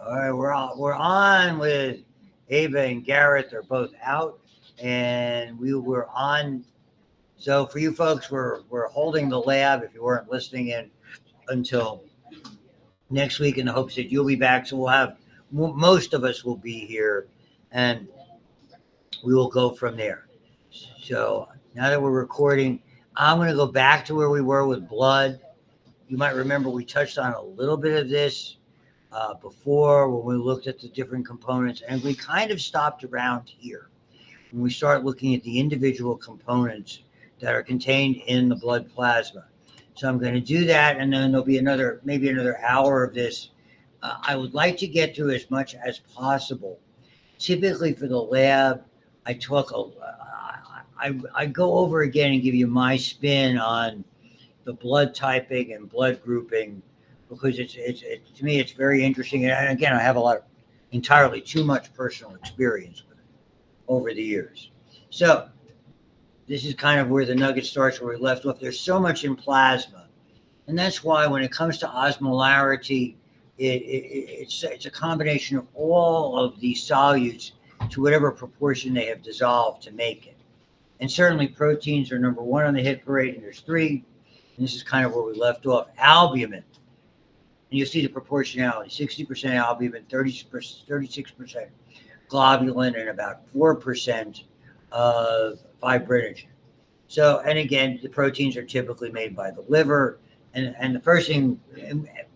All right, we're on with Ava and Garrett. They're both out, and we were on. So for you folks, we're holding the lab. If you weren't listening in until next week, in the hopes that you'll be back, so we'll have most of us will be here, and we will go from there. So now that we're recording, I'm going to go back to where we were with blood. You might remember we touched on a little bit of this before when we looked at the different components, and we kind of stopped around here when we start looking at the individual components that are contained in the blood plasma. So I'm going to do that, and then there'll be maybe another hour of this. I would like to get through as much as possible. Typically for the lab, I talk. I go over again and give you my spin on the blood typing and blood grouping, because it's to me it's very interesting. And again, I have entirely too much personal experience with it over the years. So this is kind of where the nugget starts, where we left off. There's so much in plasma, and that's why when it comes to osmolarity, it's a combination of all of these solutes to whatever proportion they have dissolved to make it. And certainly proteins are number one on the hit parade, and there's three. And this is kind of where we left off. Albumin, and you'll see the proportionality: 60% albumin, 36% globulin, and about 4% of fibrinogen. So, and again, the proteins are typically made by the liver. And the first thing,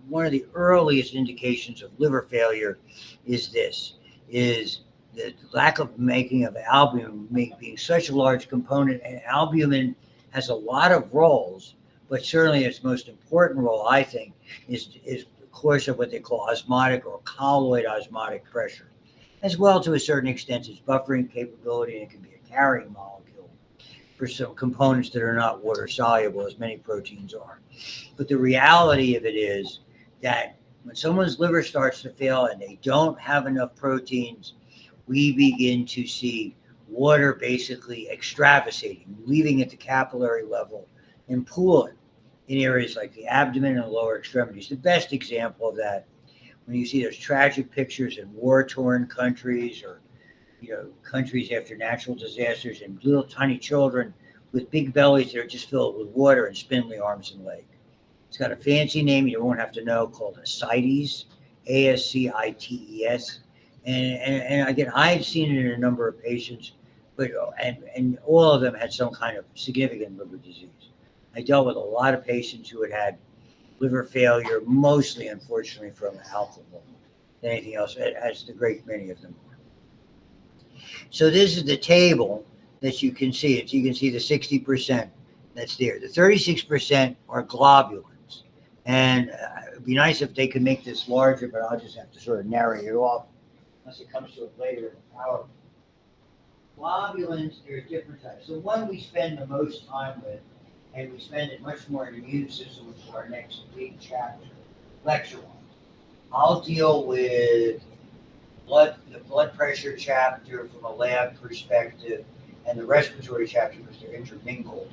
one of the earliest indications of liver failure is the lack of making of albumin being such a large component. And albumin has a lot of roles, but certainly its most important role, I think, is the course of what they call osmotic or colloid osmotic pressure, as well to a certain extent its buffering capability, and it can be a carrying molecule for some components that are not water soluble, as many proteins are. But the reality of it is that when someone's liver starts to fail and they don't have enough proteins, we begin to see water basically extravasating, leaving at the capillary level and pooling in areas like the abdomen and lower extremities. The best example of that, when you see those tragic pictures in war-torn countries, or countries after natural disasters, and little tiny children with big bellies that are just filled with water and spindly arms and legs. It's got a fancy name you won't have to know, called ascites, ASCITES. And again, I've seen it in a number of patients, but and all of them had some kind of significant liver disease. I dealt with a lot of patients who had liver failure, mostly, unfortunately, from alcohol than anything else, as the great many of them are. So this is the table that you can see. You can see the 60% that's there. The 36% are globulins. And it'd be nice if they could make this larger, but I'll just have to sort of narrate it off, unless it comes to it later in the PowerPoint. Globulins, there are different types. The one we spend the most time with, and we spend it much more in the immune system, which is our next big chapter, lecture one. I'll deal with the blood pressure chapter from a lab perspective, and the respiratory chapter, because they're intermingled,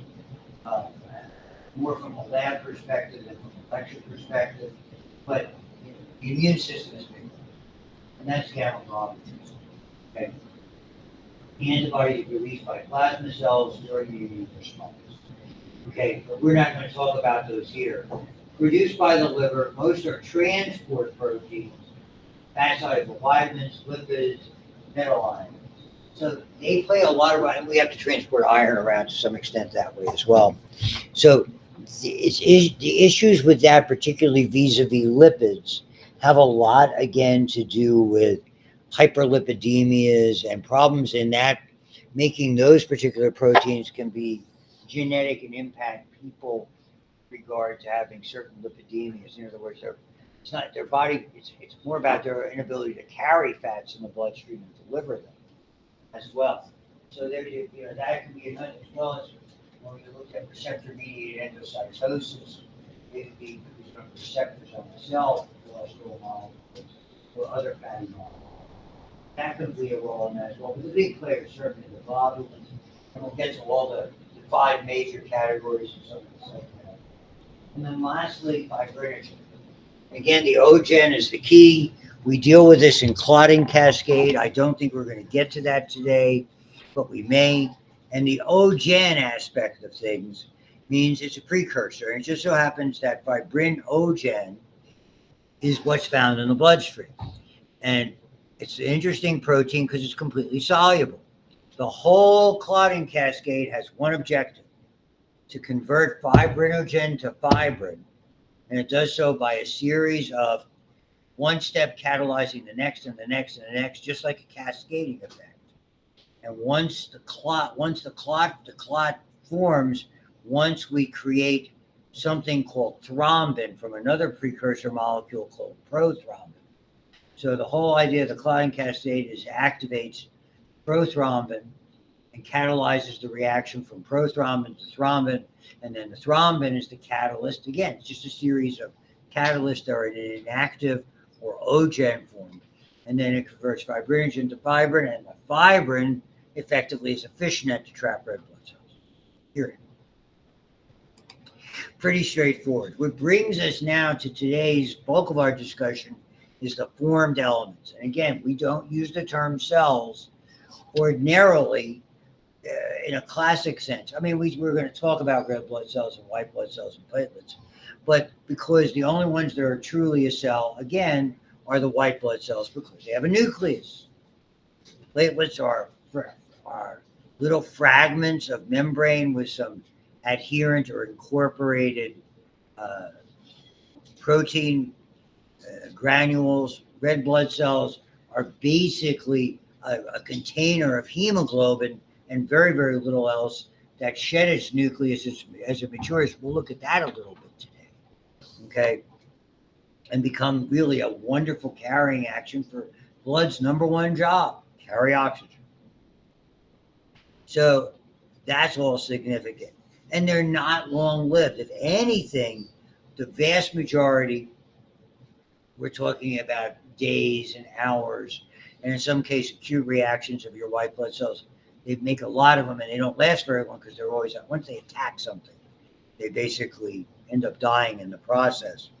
more from a lab perspective than from a lecture perspective. But the immune system is big, and that's gamma globulins. Okay. The antibodies are released by plasma cells during the immune response. Okay, but we're not going to talk about those here. Produced by the liver, most are transport proteins, fat soluble vitamins, lipids, metal ions. So they play a lot of role, and we have to transport iron around to some extent that way as well. So the issues with that, particularly vis-a-vis lipids, have a lot, again, to do with hyperlipidemias and problems in that making those particular proteins can be genetic and impact people with regard to having certain lipidemias. In other words, it's not their body, it's more about their inability to carry fats in the bloodstream and deliver them as well. So there, that can be another, as well as when we look at receptor-mediated endocytosis, it could be produced from receptors on the cell, cholesterol molecules, or other fatty molecules. That can play a role in that as well. But the big players, certainly the globulins, and we'll get to all the 5 major categories and so on. And then lastly, fibrinogen. Again, the OGen is the key. We deal with this in clotting cascade. I don't think we're going to get to that today, but we may. And the O-gen aspect of things means it's a precursor. And it just so happens that fibrin O-gen is what's found in the bloodstream. And it's an interesting protein because it's completely soluble. The whole clotting cascade has one objective: to convert fibrinogen to fibrin. And it does so by a series of one step catalyzing the next and the next and the next, just like a cascading effect. And once the clot forms, once we create something called thrombin from another precursor molecule called prothrombin. So the whole idea of the clotting cascade is it activates prothrombin and catalyzes the reaction from prothrombin to thrombin. And then the thrombin is the catalyst. Again, it's just a series of catalysts that are in an inactive or O-gen form. And then it converts fibrinogen to fibrin, and the fibrin effectively is a fishnet to trap red blood cells. Period. Pretty straightforward. What brings us now to today's bulk of our discussion is the formed elements. And again, we don't use the term cells ordinarily in a classic sense. I mean, we're going to talk about red blood cells and white blood cells and platelets, but because the only ones that are truly a cell, again, are the white blood cells because they have a nucleus. Platelets are little fragments of membrane with some adherent or incorporated protein granules. Red blood cells are basically a container of hemoglobin and very, very little else that shed its nucleus as it matures. We'll look at that a little bit today, okay? And become really a wonderful carrying action for blood's number one job, carry oxygen. So that's all significant. And they're not long-lived. If anything, the vast majority, we're talking about days and hours, and in some cases, acute reactions of your white blood cells. They make a lot of them, and they don't last very long because they're always, once they attack something, they basically end up dying in the process.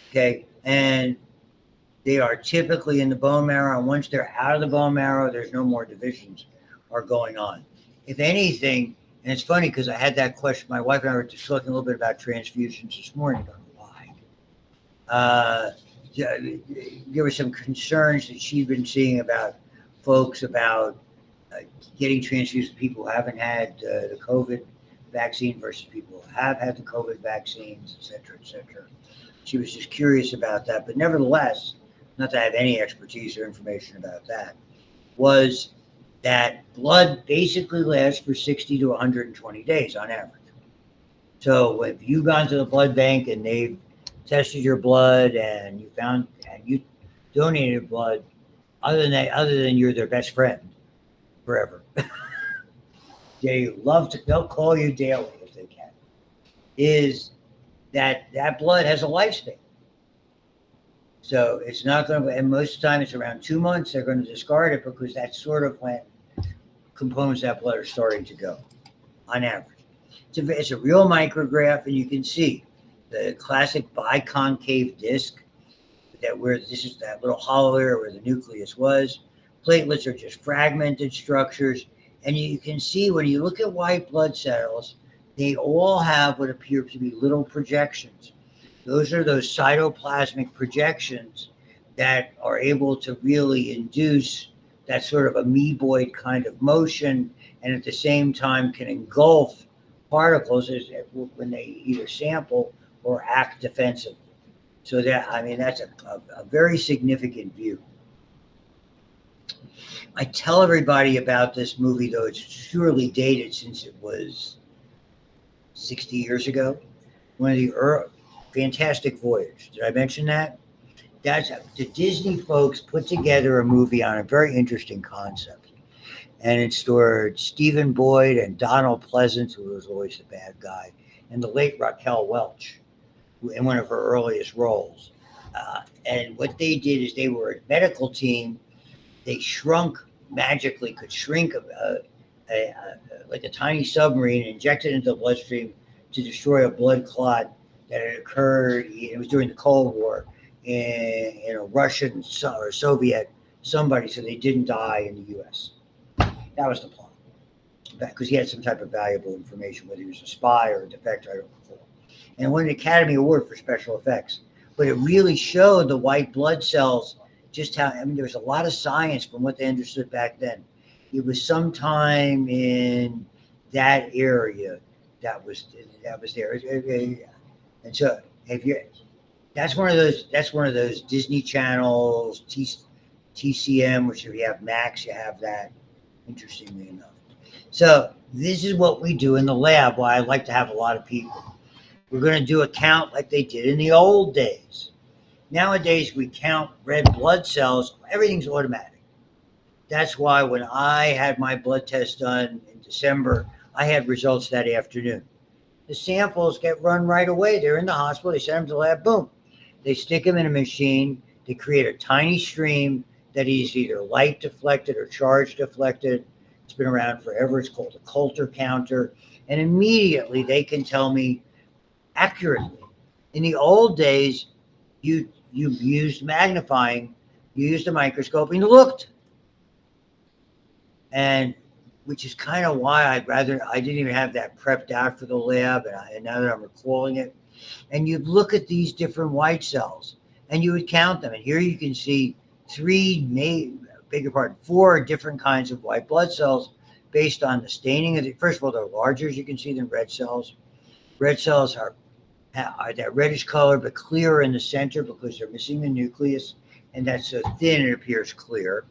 Okay, and they are typically in the bone marrow, and once they're out of the bone marrow, there's no more divisions are going on. If anything, and it's funny because I had that question, my wife and I were just talking a little bit about transfusions this morning. I don't know why. There were some concerns that she'd been seeing about folks about getting transfused, people who haven't had the COVID vaccine versus people who have had the COVID vaccines, et cetera, et cetera. She was just curious about that. But nevertheless, not that I have any expertise or information about that, was that blood basically lasts for 60 to 120 days on average. So if you've gone to the blood bank and they've tested your blood and you donated blood, other than you're their best friend forever, they'll call you daily if they can, is that blood has a lifespan. So it's not going to, and most of the time it's around 2 months, they're going to discard it because that's sort of when components of that blood are starting to go, on average. It's a real micrograph, and you can see the classic biconcave disc this is that little hollow area where the nucleus was. Platelets are just fragmented structures. And you can see when you look at white blood cells, they all have what appear to be little projections. Those are those cytoplasmic projections that are able to really induce that sort of amoeboid kind of motion, and at the same time can engulf particles when they either sample or act defensively. So that's a very significant view. I tell everybody about this movie, though it's surely dated since it was 60 years ago. One of the Fantastic Voyage. Did I mention that? The Disney folks put together a movie on a very interesting concept. And it starred Stephen Boyd and Donald Pleasance, who was always the bad guy, and the late Raquel Welch in one of her earliest roles. And what they did is they were a medical team. They magically could shrink like a tiny submarine and inject it into the bloodstream to destroy a blood clot that had occurred. It was during the Cold War in a Russian or Soviet somebody, so they didn't die in the U.S. That was the plot, because he had some type of valuable information, whether he was a spy or a defector, I don't recall. And it won an Academy Award for special effects. But it really showed the white blood cells, just how, I mean, there was a lot of science from what they understood back then. It was sometime in that area that was there. And so if you that's one of those Disney channels, TCM, which if you have Max, you have that, interestingly enough. So this is what we do in the lab, why I like to have a lot of people. We're going to do a count like they did in the old days. Nowadays, we count red blood cells. Everything's automatic. That's why when I had my blood test done in December, I had results that afternoon. The samples get run right away. They're in the hospital. They send them to the lab. Boom. They stick them in a machine. They create a tiny stream that is either light deflected or charge deflected. It's been around forever. It's called a Coulter counter. And immediately they can tell me accurately. In the old days, you used magnifying, you used a microscope, and you looked. And which is kind of why I didn't even have that prepped out for the lab, and now that I'm recalling it. And you'd look at these different white cells, and you would count them. And here you can see four different kinds of white blood cells based on the staining of the, first of all, they're larger, as you can see, than red cells. Red cells are that reddish color, but clearer in the center because they're missing the nucleus, and that's so thin it appears clear.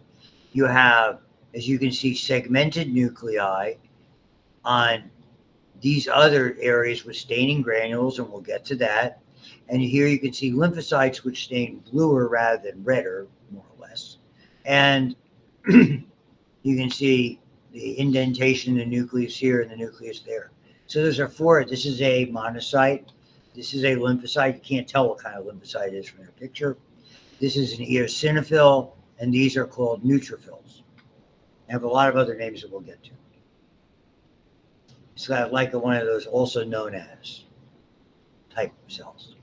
You have, as you can see, segmented nuclei on these other areas with staining granules, and we'll get to that. And here you can see lymphocytes which stain bluer rather than redder, more or less. And you can see the indentation in the nucleus here and the nucleus there. So those are four. This is a monocyte. This is a lymphocyte. You can't tell what kind of lymphocyte it is from the picture. This is an eosinophil, and these are called neutrophils. They have a lot of other names that we'll get to. It's got like one of those also known as type of cells.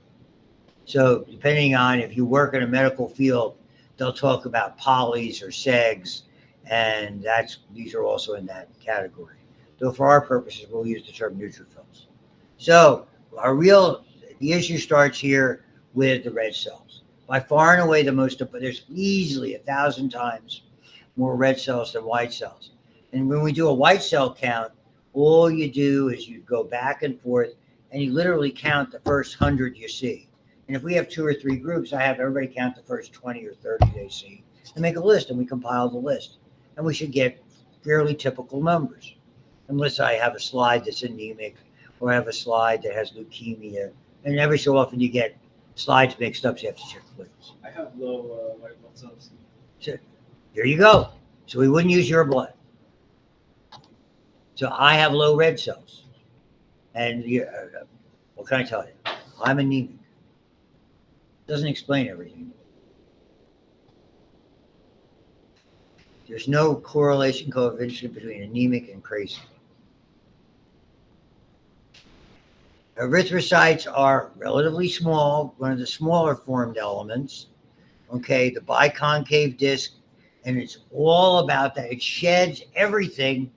So depending on if you work in a medical field, they'll talk about polys or segs, and these are also in that category. Though for our purposes, we'll use the term neutrophils. So the issue starts here with the red cells. By far and away there's easily 1,000 times more red cells than white cells. And when we do a white cell count, all you do is you go back and forth and you literally count the first 100 you see. And if we have 2 or 3 groups, I have everybody count the first 20 or 30 they see and make a list, and we compile the list. And we should get fairly typical numbers, unless I have a slide that's anemic or I have a slide that has leukemia. And every so often you get slides mixed up, so you have to check the lists. I have low white blood cells. So there you go. So we wouldn't use your blood. So I have low red cells. And what can I tell you? I'm anemic. Doesn't explain everything. There's no correlation coefficient between anemic and crazy. Erythrocytes are relatively small, one of the smaller formed elements. Okay, the biconcave disc, and it's all about that. It sheds everything.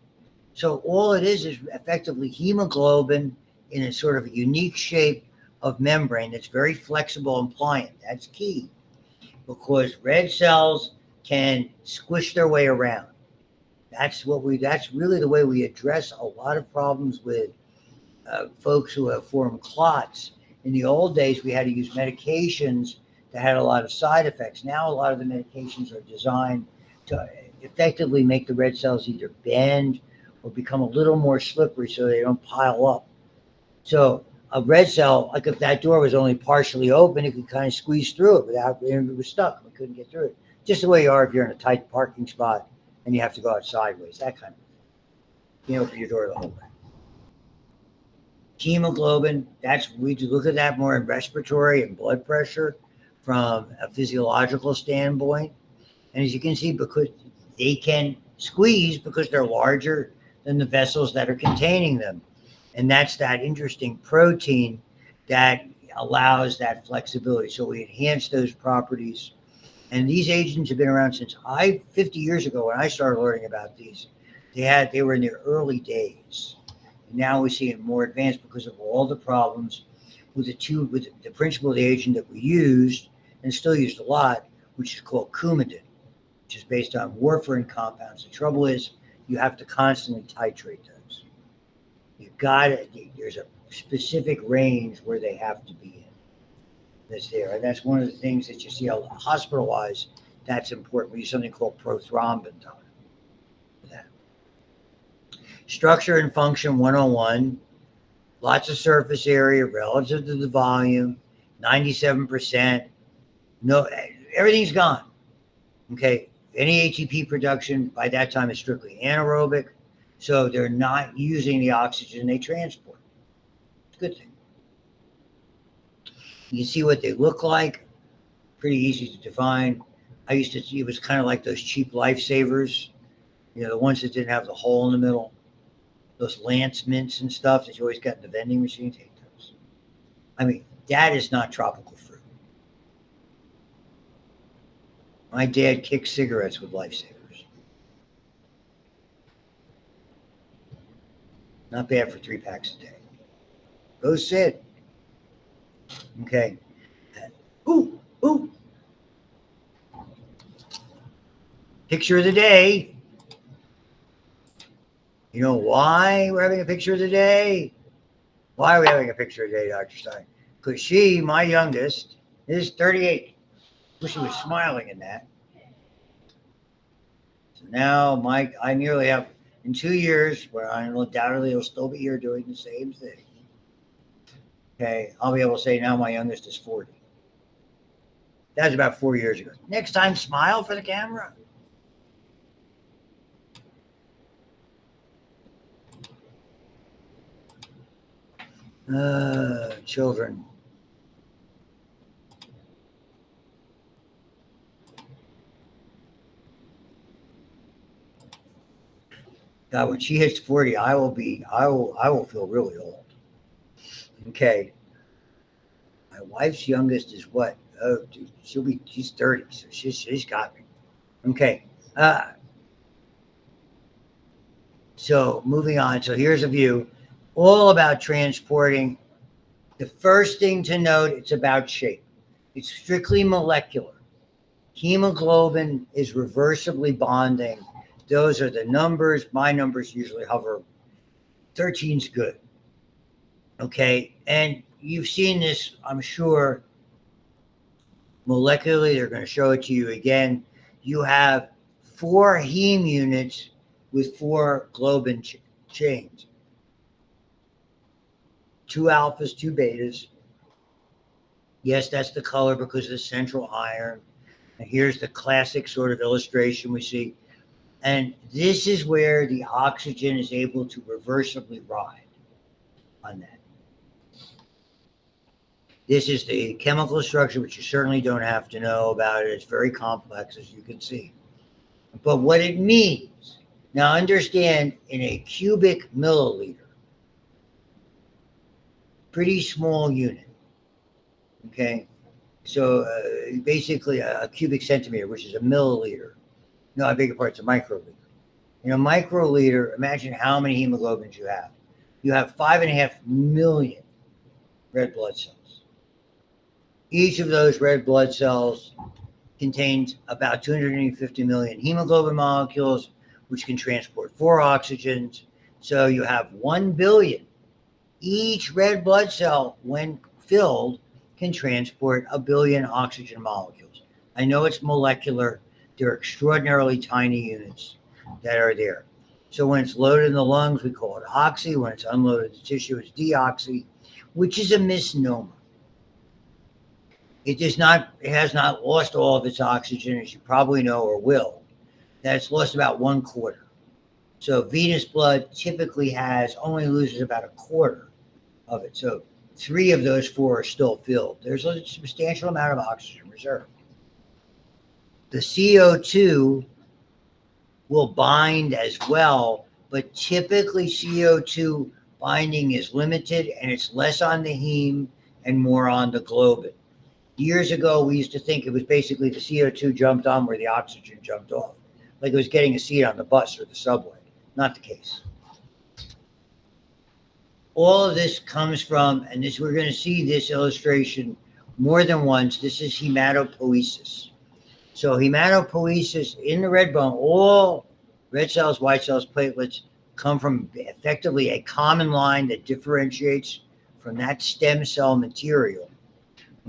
So all it is effectively hemoglobin in a sort of a unique shape of membrane that's very flexible and pliant. That's key, because red cells can squish their way around. That's really the way we address a lot of problems with folks who have formed clots. In the old days, we had to use medications that had a lot of side effects. Now, a lot of the medications are designed to effectively make the red cells either bend or become a little more slippery so they don't pile up. So a red cell, like if that door was only partially open, it could kind of squeeze through it without, if it was stuck, we couldn't get through it. Just the way you are if you're in a tight parking spot and you have to go out sideways, that kind of thing. You open your door the whole way. Hemoglobin, we look at that more in respiratory and blood pressure from a physiological standpoint. And as you can see, because they can squeeze because they're larger than the vessels that are containing them. And that's that interesting protein that allows that flexibility. So we enhance those properties. And these agents have been around since 50 years ago when I started learning about these. They were in their early days. And now we see it more advanced because of all the problems with the principle of the agent that we used and still used a lot, which is called Coumadin, which is based on warfarin compounds. The trouble is you have to constantly titrate those. There's a specific range where they have to be in. That's there. And that's one of the things that you see hospital-wise, that's important. We use something called prothrombin for that. Structure and function 101. Lots of surface area relative to the volume, 97%. No, everything's gone. Okay. Any ATP production by that time is strictly anaerobic. So they're not using the oxygen they transport. It's a good thing. You can see what they look like. Pretty easy to define. It was kind of like those cheap lifesavers, the ones that didn't have the hole in the middle. Those Lance mints and stuff that you always got in the vending machine. Take those. I mean, that is not tropical fruit. My dad kicked cigarettes with lifesavers. Not bad for 3 packs a day. Go sit. Okay. Ooh. Picture of the day. You know why we're having a picture of the day? Why are we having a picture of the day, Dr. Stein? Because she, my youngest, is 38. Wish she was smiling in that. So now I nearly have, in 2 years, where I undoubtedly will still be here doing the same thing. Okay, I'll be able to say now my youngest is 40. That was about 4 years ago. Next time, smile for the camera. Children. God, when she hits 40, I will feel really old. Okay. My wife's youngest is what? Oh, dude, she's 30, so she's got me. Okay. So moving on. So here's a view all about transporting. The first thing to note, it's about shape. It's strictly molecular. Hemoglobin is reversibly bonding. Those are the numbers. My numbers usually hover. 13's good. Okay. And you've seen this, I'm sure, molecularly. They're going to show it to you again. You have 4 heme units with 4 globin chains. 2 alphas, 2 betas. Yes, that's the color because of the central iron. And here's the classic sort of illustration we see. And this is where the oxygen is able to reversibly ride on that. This is the chemical structure, which you certainly don't have to know about it. It's very complex, as you can see. But what it means, now understand, in a cubic milliliter, pretty small unit, okay? So basically a cubic centimeter, which is a milliliter. No, I beg your pardon, it's a microliter. In a microliter, imagine how many hemoglobins you have. You have 5.5 million red blood cells. Each of those red blood cells contains about 250 million hemoglobin molecules, which can transport 4 oxygens. So you have 1 billion. Each red blood cell, when filled, can transport 1 billion oxygen molecules. I know it's molecular. They're extraordinarily tiny units that are there. So when it's loaded in the lungs, we call it oxy. When it's unloaded in the tissue, it's deoxy, which is a misnomer. It has not lost all of its oxygen, as you probably know or will. That's lost about 1/4. So venous blood typically only loses about 1/4 of it. So 3 of those 4 are still filled. There's a substantial amount of oxygen reserved. The CO2 will bind as well, but typically CO2 binding is limited and it's less on the heme and more on the globin. Years ago, we used to think it was basically the CO2 jumped on where the oxygen jumped off, like it was getting a seat on the bus or the subway. Not the case. All of this comes from, and this we're going to see this illustration more than once. This is hematopoiesis. So hematopoiesis in the red bone, all red cells, white cells, platelets come from effectively a common line that differentiates from that stem cell material.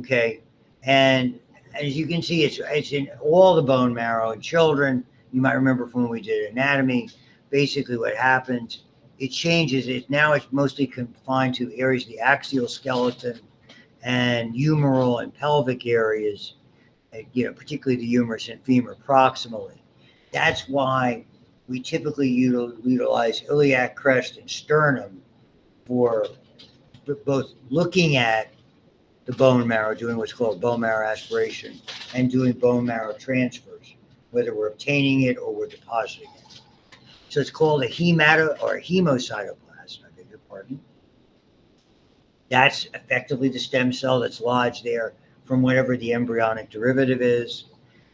Okay, and as you can see, it's in all the bone marrow in children. You might remember from when we did anatomy. Basically, what happens, it changes. Now it's mostly confined to areas of the axial skeleton and humeral and pelvic areas. Particularly the humerus and femur proximally. That's why we typically utilize iliac crest and sternum for both looking at the bone marrow, doing what's called bone marrow aspiration, and doing bone marrow transfers, whether we're obtaining it or we're depositing it. So it's called a hemocytoblast, I beg your pardon. That's effectively the stem cell that's lodged there from whatever the embryonic derivative is.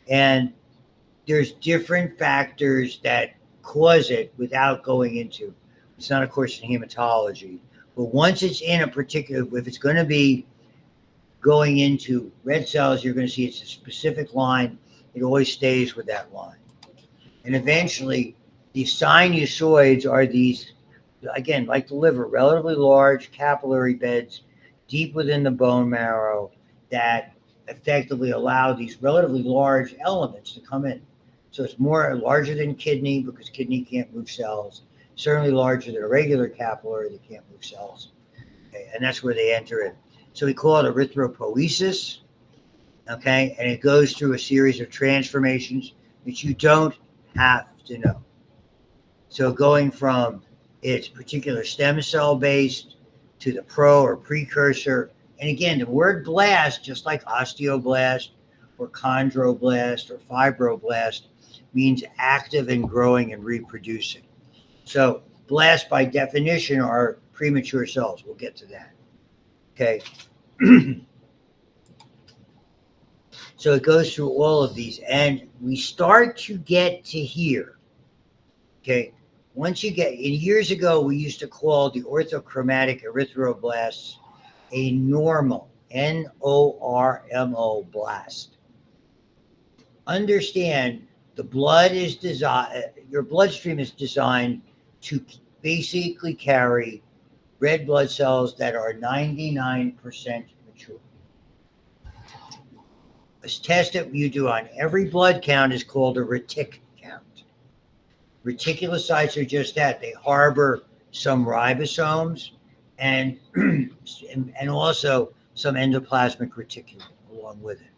And there's different factors that cause it without going into. It's not a course in hematology, but once it's in a particular, if it's going to be going into red cells, you're going to see it's a specific line. It always stays with that line. And eventually, the sinusoids are these, again, like the liver, relatively large capillary beds deep within the bone marrow that effectively allow these relatively large elements to come in. So it's larger than kidney because kidney can't move cells, certainly larger than a regular capillary that can't move cells. Okay, and that's where they enter in. So we call it erythropoiesis, okay? And it goes through a series of transformations that you don't have to know. So going from its particular stem cell based to the or precursor. And again, the word blast, just like osteoblast or chondroblast or fibroblast, means active and growing and reproducing. So blasts by definition are premature cells. We'll get to that. Okay. So it goes through all of these, and we start to get to here. Okay. Once you get, years ago, we used to call the orthochromatic erythroblasts a normal, Normo blast. Understand, the blood is designed, your bloodstream is designed to basically carry red blood cells that are 99% mature. A test that you do on every blood count is called a retic count. Reticulocytes are just that. They harbor some ribosomes and also some endoplasmic reticulum along with it.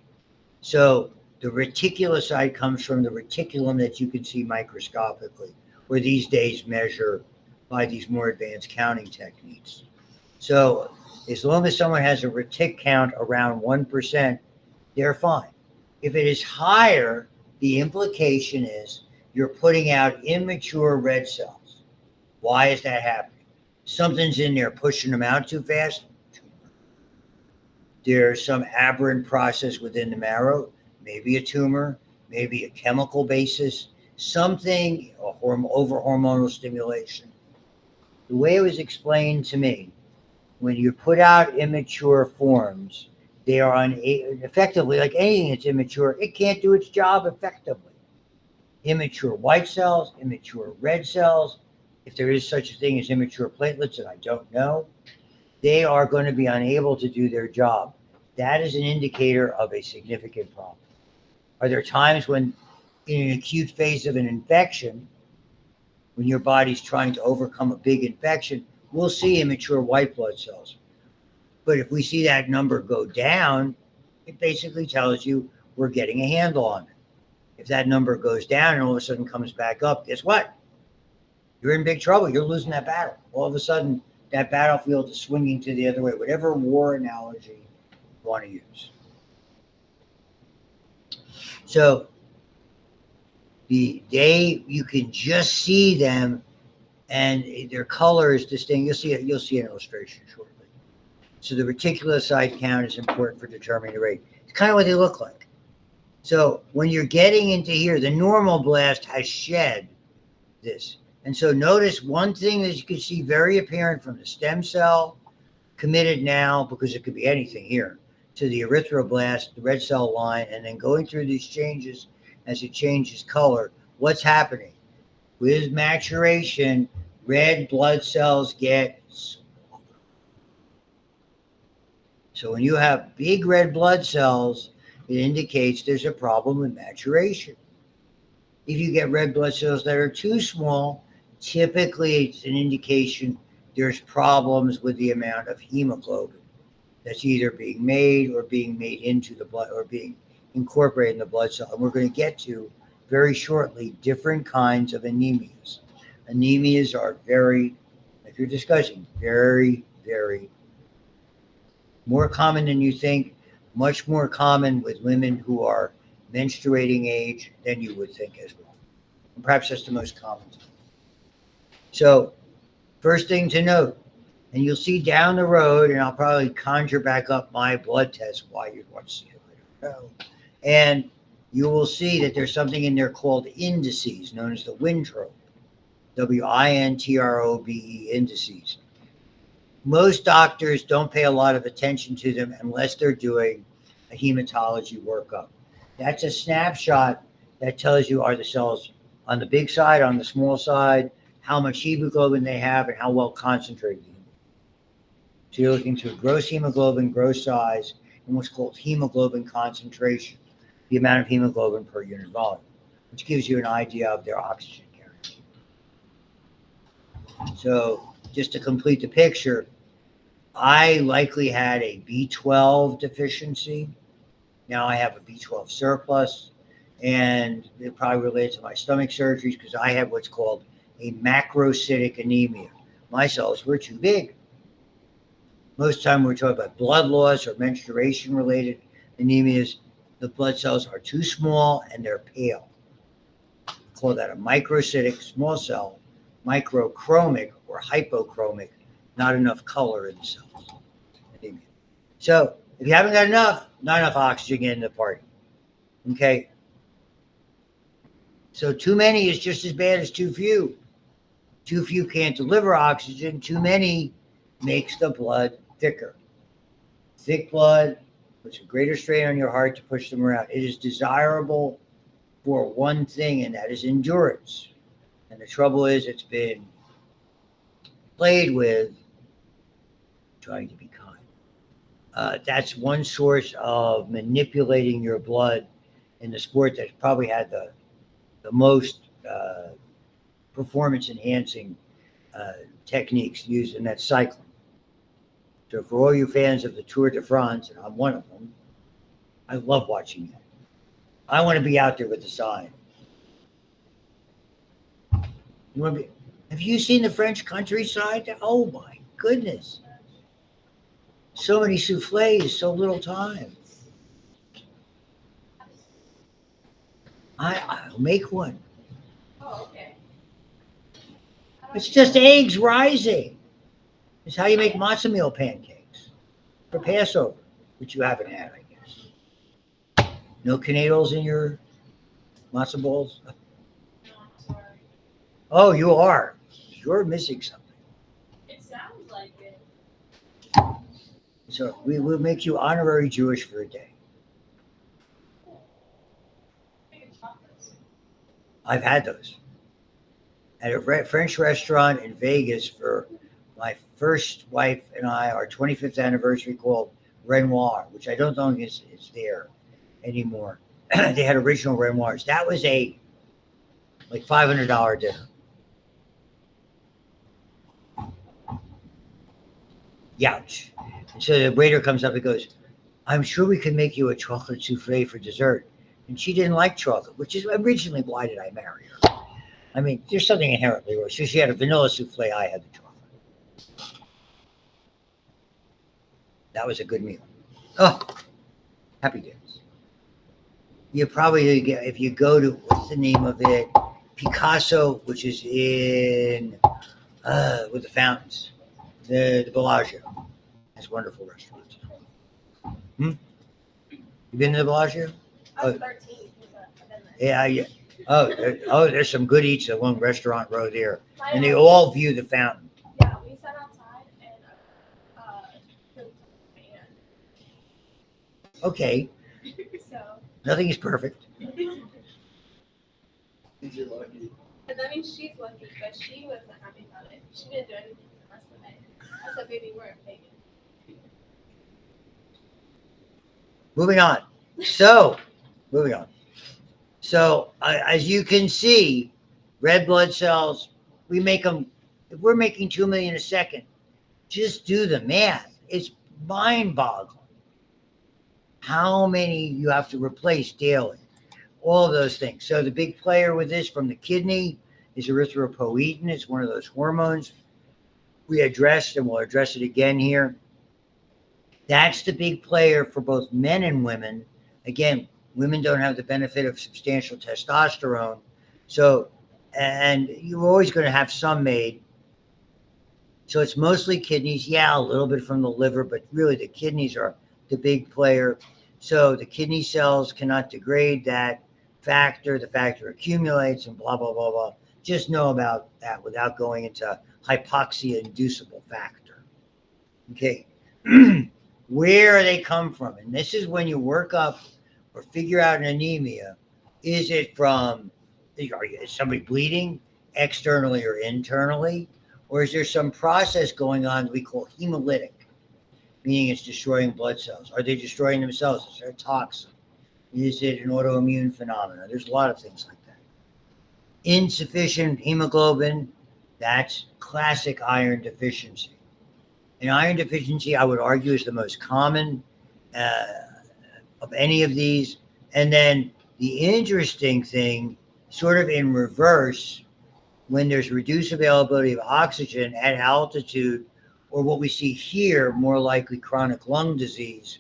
So the reticulocyte comes from the reticulum that you can see microscopically, or these days measure by these more advanced counting techniques. So as long as someone has a retic count around 1%, they're fine. If it is higher, the implication is you're putting out immature red cells. Why is that happening? Something's in there pushing them out too fast. There's some aberrant process within the marrow, maybe a tumor, maybe a chemical basis, something, over hormonal stimulation. The way it was explained to me, when you put out immature forms, they are effectively, like anything that's immature, it can't do its job effectively. Immature white cells, immature red cells, if there is such a thing as immature platelets, and I don't know, they are going to be unable to do their job. That is an indicator of a significant problem. Are there times when, in an acute phase of an infection, when your body's trying to overcome a big infection, we'll see immature white blood cells. But if we see that number go down, it basically tells you we're getting a handle on it. If that number goes down and all of a sudden comes back up, guess what? You're in big trouble. You're losing that battle. All of a sudden, that battlefield is swinging to the other way, whatever war analogy you want to use. So you can just see them, and their color is distinct. You'll see an illustration shortly. So the reticulocyte count is important for determining the rate. It's kind of what they look like. So when you're getting into here, the normal blast has shed this. And so notice one thing that you can see very apparent from the stem cell committed now, because it could be anything here, to the erythroblast, the red cell line, and then going through these changes as it changes color. What's happening? With maturation, red blood cells get smaller. So when you have big red blood cells, it indicates there's a problem with maturation. If you get red blood cells that are too small, typically it's an indication there's problems with the amount of hemoglobin that's either being made or being made into the blood or being incorporated in the blood cell. And we're going to get to very shortly different kinds of anemias. Anemias are very, like you're discussing, very, very more common than you think, much more common with women who are menstruating age than you would think as well. And perhaps that's the most common. So, first thing to note, and you'll see down the road, and I'll probably conjure back up my blood test while you want to see it. I don't know. And you will see that there's something in there called indices, known as the Wintrobe, WINTROBE indices. Most doctors don't pay a lot of attention to them unless they're doing a hematology workup. That's a snapshot that tells you, are the cells on the big side, on the small side, how much hemoglobin they have, and how well concentrated. So you're looking to gross hemoglobin, gross size, and what's called hemoglobin concentration, the amount of hemoglobin per unit volume, which gives you an idea of their oxygen carrier. So just to complete the picture, I likely had a B12 deficiency. Now I have a B12 surplus, and it probably relates to my stomach surgeries because I have what's called a macrocytic anemia. My cells were too big. Most of the time we're talking about blood loss or menstruation related anemias. The blood cells are too small and they're pale. We call that a microcytic small cell, microchromic or hypochromic, not enough color in the cells. Anemia. So if you haven't got enough, not enough oxygen in the party. Okay. So too many is just as bad as too few. Too few can't deliver oxygen. Too many makes the blood thicker. Thick blood puts a greater strain on your heart to push them around. It is desirable for one thing, and that is endurance. And the trouble is, it's been played with trying to be kind. That's one source of manipulating your blood in the sport that's probably had the most performance enhancing techniques used, and that's cycling. So for all you fans of the Tour de France, and I'm one of them, I love watching that. I want to be out there with the sign. Have you seen the French countryside? Oh my goodness. So many soufflés, so little time. I'll make one. Oh, okay. It's just eggs rising. It's how you make matzo meal pancakes for Passover, which you haven't had, I guess. No canadles in your matzo balls? No, I'm sorry. Oh, you are. You're missing something. It sounds like it. So we will make you honorary Jewish for a day. Make a chocolate. I've had those at a French restaurant in Vegas for my first wife and I, our 25th anniversary, called Renoir, which I don't think is there anymore. They had original Renoirs. That was a like $500 dinner. Youch. And so the waiter comes up and goes, I'm sure we can make you a chocolate souffle for dessert. And she didn't like chocolate, which is originally why did I marry her? I mean, there's something inherently wrong. So she had a vanilla souffle, I had the chocolate. That was a good meal. Oh, happy days. You probably get, if you go to, what's the name of it? Picasso, which is in, with the fountains, the Bellagio. Has wonderful restaurants. You been to the Bellagio? I was 13. I've been there. Yeah, yeah. Oh, there's some good eats along Restaurant Row there, and they all view the fountain. Yeah, we sat outside and the man. Okay, So, nothing is perfect. You're lucky. and I mean, she's lucky, but she wasn't happy about it. She didn't do anything for the rest of the night. I said, baby, we're in Vegas. Moving on. So, moving on. So, as you can see, red blood cells, we make them, if we're making 2 million a second, just do the math. It's mind boggling how many you have to replace daily. All of those things. So, the big player with this from the kidney is erythropoietin. It's one of those hormones we addressed, and we'll address it again here. That's the big player for both men and women. Again, women don't have the benefit of substantial testosterone. So, and you're always going to have some made. So it's mostly kidneys. Yeah, a little bit from the liver, but really the kidneys are the big player. So the kidney cells cannot degrade that factor. The factor accumulates and blah, blah, blah, blah. Just know about that without going into hypoxia-inducible factor. Okay. Where they come from. And this is when you work up or figure out an anemia. Is it from, is somebody bleeding externally or internally? Or is there some process going on that we call hemolytic, meaning it's destroying blood cells? Are they destroying themselves? Is there a toxin? Is it an autoimmune phenomenon? There's a lot of things like that. Insufficient hemoglobin, that's classic iron deficiency. And iron deficiency, I would argue, is the most common of any of these. And then the interesting thing, sort of in reverse, when there's reduced availability of oxygen at altitude, or what we see here, more likely chronic lung disease,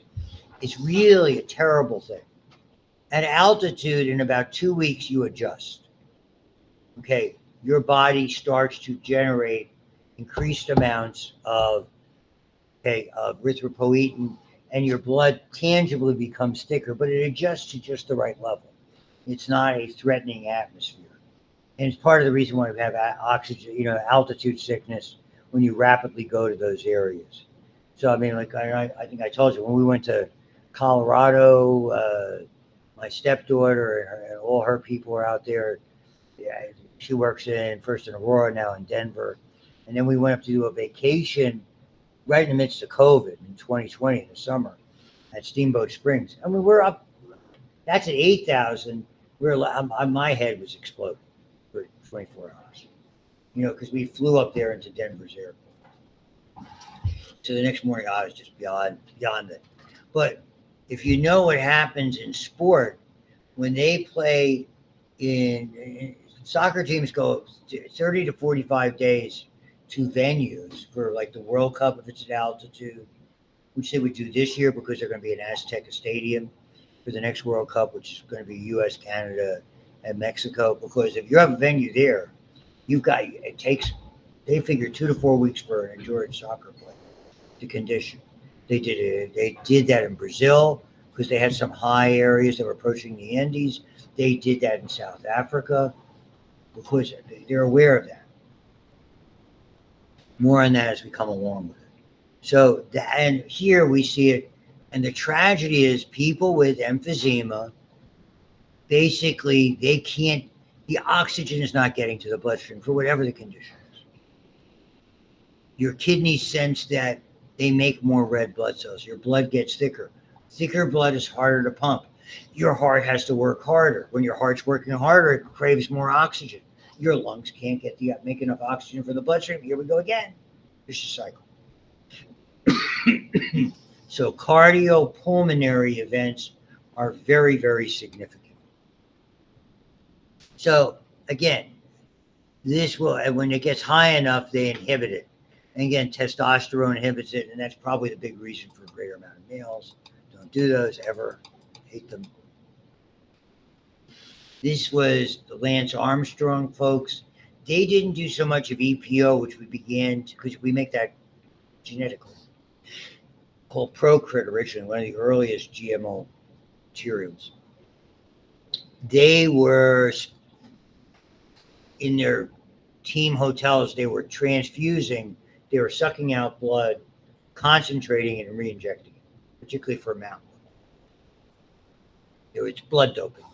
it's really a terrible thing. At altitude, in about 2 weeks, you adjust. Okay, your body starts to generate increased amounts of erythropoietin, and your blood tangibly becomes thicker, but it adjusts to just the right level. It's not a threatening atmosphere. And it's part of the reason why we have oxygen, altitude sickness when you rapidly go to those areas. So, I mean, like I think I told you, when we went to Colorado, my stepdaughter and all her people were out there. Yeah, she works first in Aurora, now in Denver. And then we went up to do a vacation right in the midst of COVID in 2020 in the summer at Steamboat Springs. And we were up, that's at 8,000. My head was exploding for 24 hours, because we flew up there into Denver's airport. So the next morning I was just beyond it. But if you know what happens in sport, when they play in soccer teams go 30 to 45 days to venues for like the World Cup if it's at altitude, which they would do this year because they're going to be in Azteca Stadium for the next World Cup, which is going to be US, Canada, and Mexico. Because if you have a venue there, they figure 2 to 4 weeks for an endurance soccer player to condition. They did that in Brazil because they had some high areas that were approaching the Andes. They did that in South Africa because they're aware of that. More on that as we come along with it. So, and here we see it, and the tragedy is people with emphysema, basically the oxygen is not getting to the bloodstream for whatever the condition is. Your kidneys sense that they make more red blood cells. Your blood gets thicker. Thicker blood is harder to pump. Your heart has to work harder. When your heart's working harder, it craves more oxygen. Your lungs can't make enough oxygen for the bloodstream. Here we go again. It's a cycle. So cardiopulmonary events are very, very significant. So again, this will, when it gets high enough, they inhibit it. And again, testosterone inhibits it, and that's probably the big reason for a greater amount of males. Don't do those ever. Hate them. This was the Lance Armstrong folks. They didn't do so much of EPO, which we began because we make that genetically. called Procrit originally, one of the earliest GMO materials. They were in their team hotels, they were transfusing, they were sucking out blood, concentrating it and re-injecting it, particularly for mountain. It's blood doping.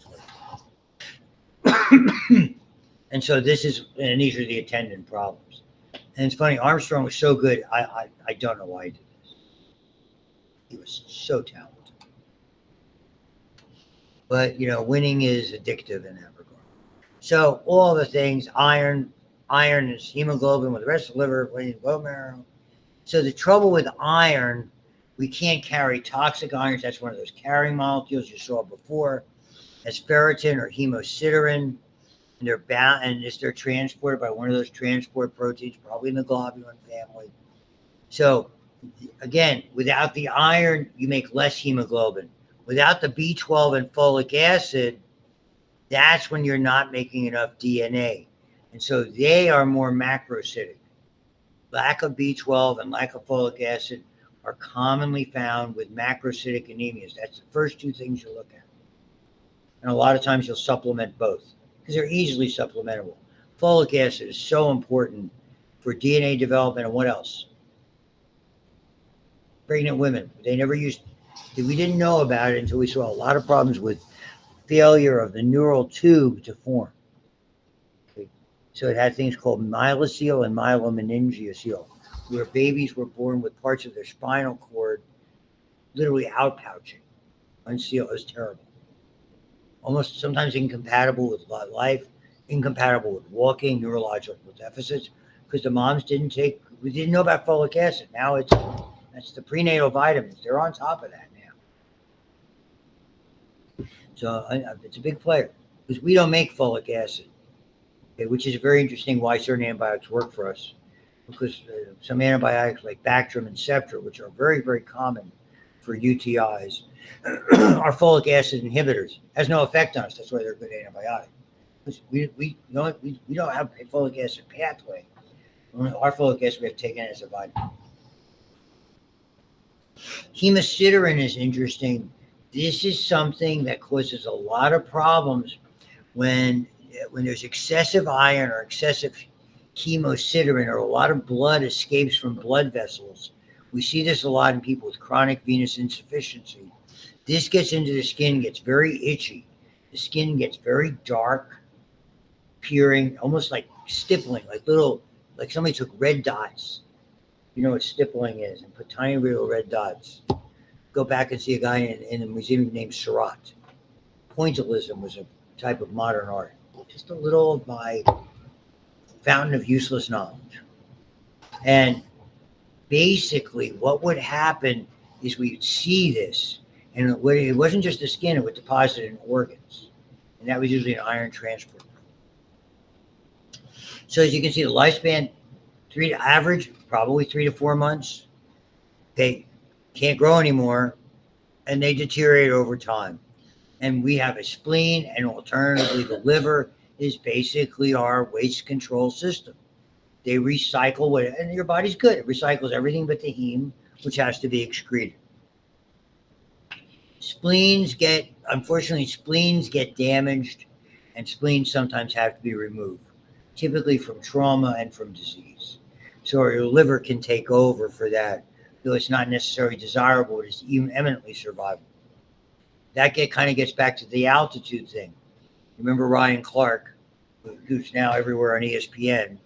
And so these are the attendant problems. And it's funny, Armstrong was so good, I don't know why he did this. He was so talented. But, winning is addictive in that regard. So all the things, iron is hemoglobin with the rest of the liver, bone marrow. So the trouble with iron, we can't carry toxic ions. That's one of those carrying molecules you saw before. As ferritin or hemosiderin, and they're bound, and they're transported by one of those transport proteins, probably in the globulin family. So again, without the iron, you make less hemoglobin. Without the B12 and folic acid, that's when you're not making enough DNA. And so they are more macrocytic. Lack of B12 and lack of folic acid are commonly found with macrocytic anemias. That's the first two things you look at. And a lot of times you'll supplement both because they're easily supplementable. Folic acid is so important for DNA development. And what else? Pregnant women. We didn't know about it until we saw a lot of problems with failure of the neural tube to form. Okay. So it had things called myelocele and myelomeningeocele, where babies were born with parts of their spinal cord literally outpouching. Unsealed. It was terrible. Almost sometimes incompatible with life, incompatible with walking, neurological deficits, because the moms we didn't know about folic acid. Now that's the prenatal vitamins. They're on top of that now. So it's a big player because we don't make folic acid, okay, which is very interesting why certain antibiotics work for us. Because some antibiotics like Bactrim and Septra, which are very, very common for UTIs, are folic acid inhibitors. Has no effect on us. That's why they're a good antibiotic. Because we don't have a folic acid pathway. Our folic acid we have taken as a vitamin. Hemosiderin is interesting. This is something that causes a lot of problems when there's excessive iron or excessive hemosiderin, or a lot of blood escapes from blood vessels. We see this a lot in people with chronic venous insufficiency. This gets into the skin, gets very itchy. The skin gets very dark, peering, almost like stippling, like somebody took red dots. You know what stippling is, and put tiny little red dots. Go back and see a guy in the museum named Surratt. Pointillism was a type of modern art. Just a little of my fountain of useless knowledge. And basically what would happen is we'd see this, and it wasn't just the skin, it would deposit in organs. And that was usually an iron transport. So as you can see, the lifespan, average, probably 3 to 4 months. They can't grow anymore, and they deteriorate over time. And we have a spleen, and alternatively, the liver is basically our waste control system. They recycle and your body's good. It recycles everything but the heme, which has to be excreted. Unfortunately, spleens get damaged, and spleens sometimes have to be removed, typically from trauma and from disease. So your liver can take over for that, though it's not necessarily desirable, it is even eminently survivable. That kind of gets back to the altitude thing. Remember Ryan Clark, who's now everywhere on ESPN,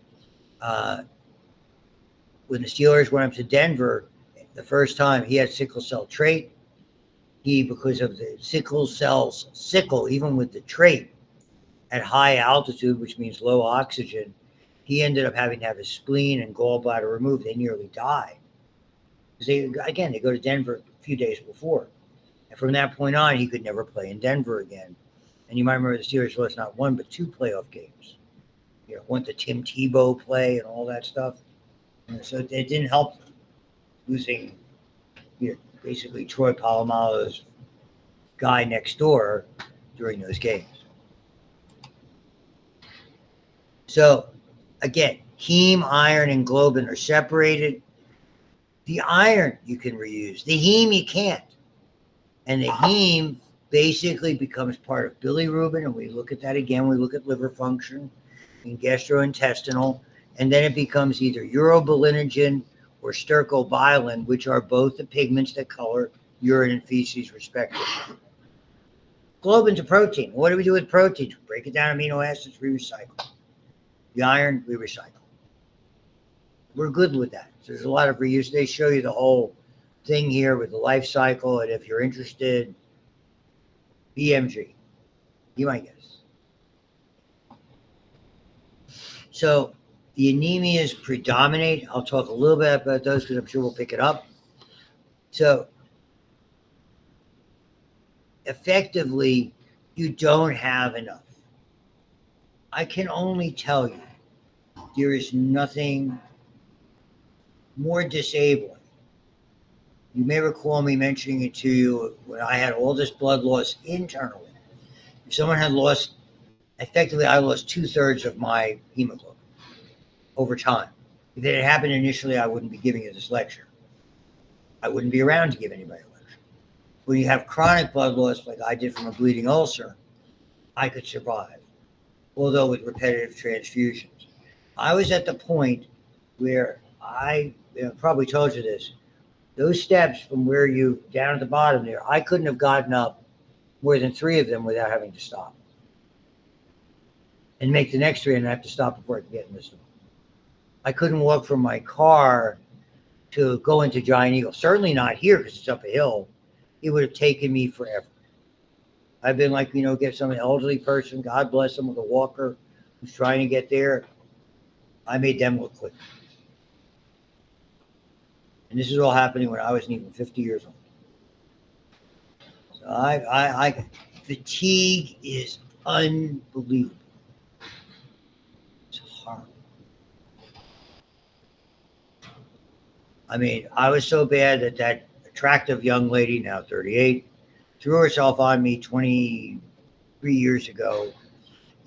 when the Steelers went up to Denver the first time, he had sickle cell trait. Because of the sickle, even with the trait at high altitude, which means low oxygen, he ended up having to have his spleen and gallbladder removed. They nearly died. They go to Denver a few days before. And from that point on, he could never play in Denver again. And you might remember the Steelers lost not one, but 2 playoff games. Went to Tim Tebow play and all that stuff. And so it didn't help them, losing basically Troy Polamalu's guy next door during those games. So again, heme, iron, and globin are separated. The iron you can reuse. The heme you can't. And the heme basically becomes part of bilirubin, and we look at that again. We look at liver function and gastrointestinal, and then it becomes either urobilinogen or stercobilin, which are both the pigments that color urine and feces, respectively. Globin's a protein. What do we do with proteins? We break it down amino acids, we recycle. The iron, we recycle. We're good with that. So there's a lot of reuse. They show you the whole thing here with the life cycle, and if you're interested, BMG, you might guess. So the anemias predominate. I'll talk a little bit about those because I'm sure we'll pick it up. So effectively, you don't have enough. I can only tell you, there is nothing more disabling. You may recall me mentioning it to you when I had all this blood loss internally. If someone had lost, effectively, I lost 2/3 of my hemoglobin over time. If it had happened initially, I wouldn't be giving you this lecture. I wouldn't be around to give anybody a lecture. When you have chronic blood loss, like I did from a bleeding ulcer, I could survive, although with repetitive transfusions. I was at the point where I probably told you this. Those steps from where you down at the bottom there, I couldn't have gotten up more than 3 of them without having to stop and make the next 3, and I have to stop before I can get in this one. I couldn't walk from my car to go into Giant Eagle. Certainly not here because it's up a hill. It would have taken me forever. I've been like, get some elderly person, God bless them, with a walker who's trying to get there. I made them look quick. And this is all happening when I wasn't even 50 years old. So I fatigue is unbelievable. It's horrible. I mean, I was so bad that attractive young lady, now 38, threw herself on me 23 years ago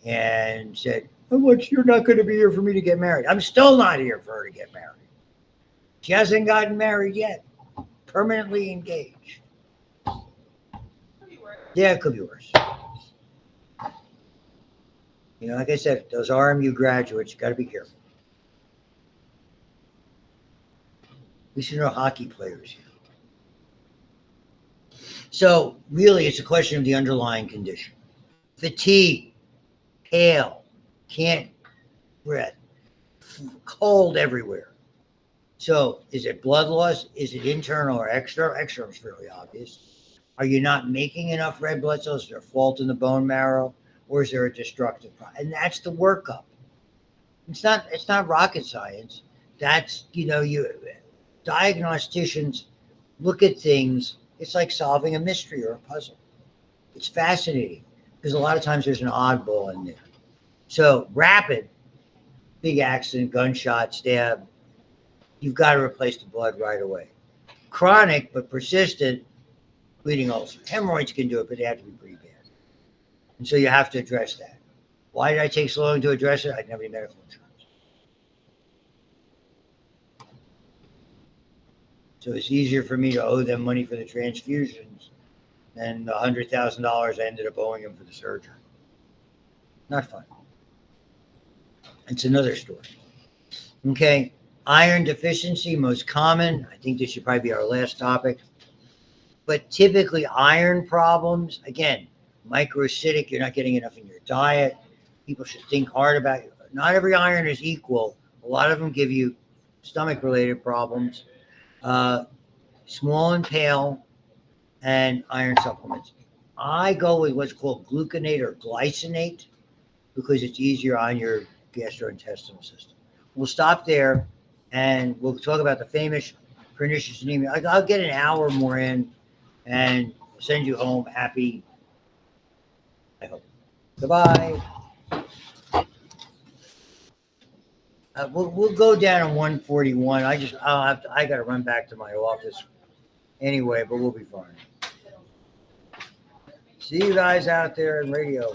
and said, you're not going to be here for me to get married. I'm still not here for her to get married. She hasn't gotten married yet. Permanently engaged. Yeah, it could be worse. Like I said, those RMU graduates, you got to be careful. We should know hockey players here. So really, it's a question of the underlying condition. Fatigue, pale, can't breathe, cold everywhere. So is it blood loss? Is it internal or external? External is fairly obvious. Are you not making enough red blood cells? Is there a fault in the bone marrow? Or is there a destructive problem? And that's the workup. It's not rocket science. That's, diagnosticians look at things. It's like solving a mystery or a puzzle. It's fascinating because a lot of times there's an oddball in there. So rapid, big accident, gunshot, stab, you've got to replace the blood right away. Chronic but persistent, bleeding ulcer. Hemorrhoids can do it, but they have to be pretty bad. And so you have to address that. Why did I take so long to address it? I didn't have any medical insurance. So it's easier for me to owe them money for the transfusions than the $100,000 I ended up owing them for the surgery. Not fun. It's another story. Okay. Iron deficiency, most common. I think this should probably be our last topic. But typically iron problems, again, microacidic, you're not getting enough in your diet. People should think hard about it. Not every iron is equal. A lot of them give you stomach-related problems. Small and pale, and iron supplements. I go with what's called gluconate or glycinate because it's easier on your gastrointestinal system. We'll stop there, and we'll talk about the famous pernicious anemia. I'll get an hour more in and send you home happy. I hope. Goodbye. We'll go down on 141. I got to run back to my office anyway, but we'll be fine. See you guys out there in radio.